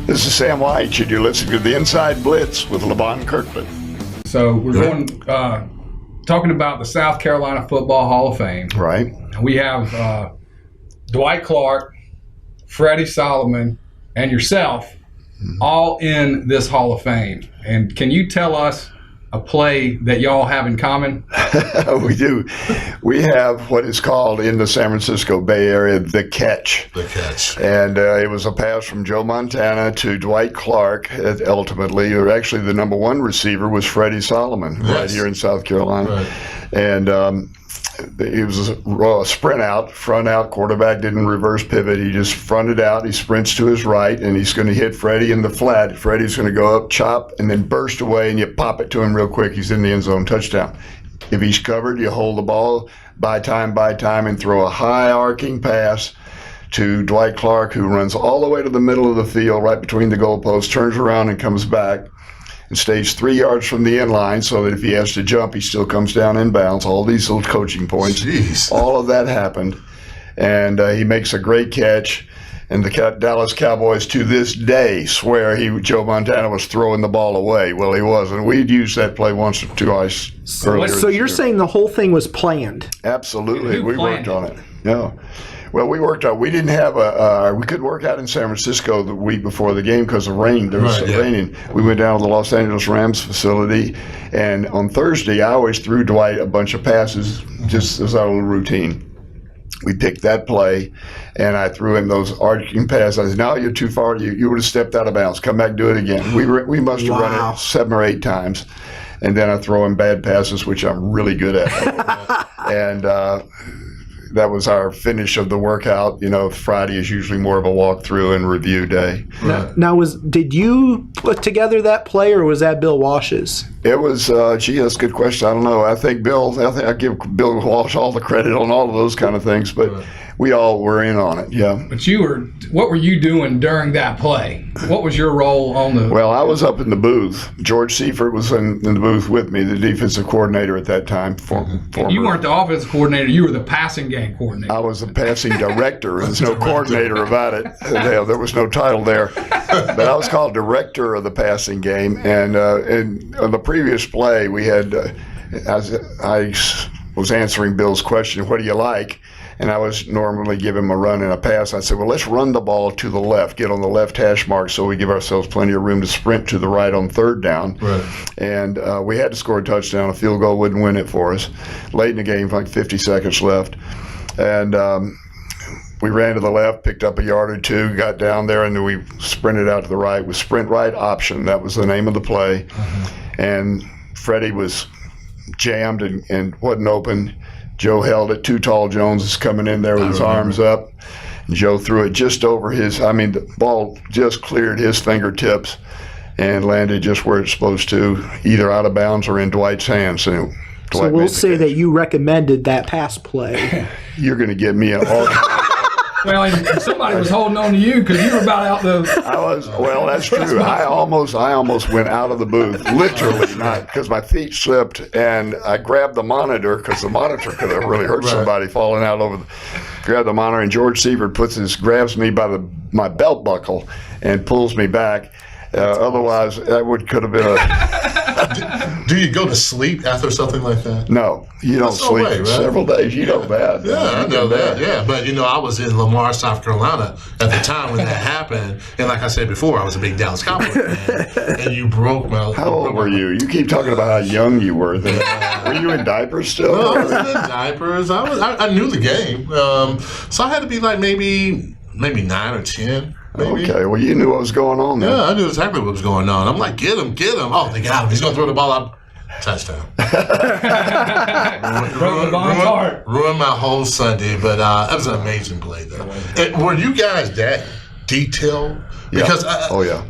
This is Sam Wyche, and you're listening to the Inside Blitz with LeVon Kirkland. So we're going talking about the South Carolina Football Hall of Fame. Right. We have Dwight Clark, Freddie Solomon, and yourself all in this Hall of Fame. And can you tell us a play that y'all have in common? We do. We have what is called in the San Francisco Bay Area the catch. The catch. And it was a pass from Joe Montana to Dwight Clark. Ultimately, or actually the number one receiver was Freddie Solomon, right here in South Carolina. Right. And it was a sprint out, front out. Quarterback didn't reverse pivot. He just fronted out. He sprints to his right, and he's going to hit Freddie in the flat. Freddie's going to go up, chop, and then burst away, and you pop it to him real quick. He's in the end zone, touchdown. If he's covered, you hold the ball, buy time, and throw a high arcing pass to Dwight Clark, who runs all the way to the middle of the field, right between the goalposts, turns around and comes back and stays 3 yards from the end line, so that if he has to jump, he still comes down in bounds. All these little coaching points. Jeez. All of that happened. And he makes a great catch. And the Dallas Cowboys to this day swear Joe Montana was throwing the ball away. Well, he wasn't. We'd used that play once or twice earlier. So you're saying the whole thing was planned? Absolutely. We worked on it. Yeah. Well, we worked on. We didn't have we couldn't work out in San Francisco the week before the game because of rain. There was raining. We went down to the Los Angeles Rams facility, and on Thursday, I always threw Dwight a bunch of passes just as our little routine. We picked that play, and I threw him those arcing passes. I said, "No, you're too far. You would have stepped out of bounds. Come back, do it again." We must have run it 7 or 8 times, and then I throw him bad passes, which I'm really good at. And that was our finish of the workout. You know, Friday is usually more of a walkthrough and review day. Now, did you put together that play, or was that Bill Walsh's? It was, that's a good question. I don't know. I think I give Bill Walsh all the credit on all of those kind of things, but we all were in on it, yeah. But what were you doing during that play? What was your role on the... Well, I was up in the booth. George Seifert was in the booth with me, the defensive coordinator at that time. You weren't the offensive coordinator, you were the passing game coordinator. I was the passing director. There's no coordinator about it. There was no title there. But I was called director of the passing game. And on the previous play, we had, I was answering Bill's question, what do you like? And I was normally give him a run and a pass. I said, well, let's run the ball to the left, get on the left hash mark so we give ourselves plenty of room to sprint to the right on third down. Right. And we had to score a touchdown. A field goal wouldn't win it for us. Late in the game, like 50 seconds left. And we ran to the left, picked up a yard or two, got down there, and then we sprinted out to the right with sprint right option. That was the name of the play. And Freddie was jammed and wasn't open. Joe held it. Too Tall Jones is coming in there with his arms up. And Joe threw it just over the ball just cleared his fingertips and landed just where it's supposed to, either out of bounds or in Dwight's hands. So we'll say that you recommended that pass play. You're going to get me an all. Well, somebody was holding on to you because you were about out the... I was. Well, that's true. I almost went out of the booth, literally, not because my feet slipped, and I grabbed the monitor because the monitor could have really hurt somebody falling out over. Grabbed the monitor, and George Seifert grabs me by my belt buckle and pulls me back. Otherwise, that could have been a. Do you go to sleep after something like that? No, you don't sleep for several days. You know that. Yeah, I know that. Yeah, but I was in Lamar, South Carolina at the time when that happened, and like I said before, I was a big Dallas Cowboys fan. And you broke my. How old were you? You keep talking about how young you were. Were you in diapers still? No, I was in diapers. I knew the game, so I had to be like maybe 9 or 10. Maybe. Okay, well, you knew what was going on there. Yeah, I knew exactly what was going on. I'm like, get him. Oh, they got him. He's going to throw the ball out. Touchdown. Ruined my whole Sunday, but that was an amazing play, though. Were you guys that detailed? Because oh, yeah.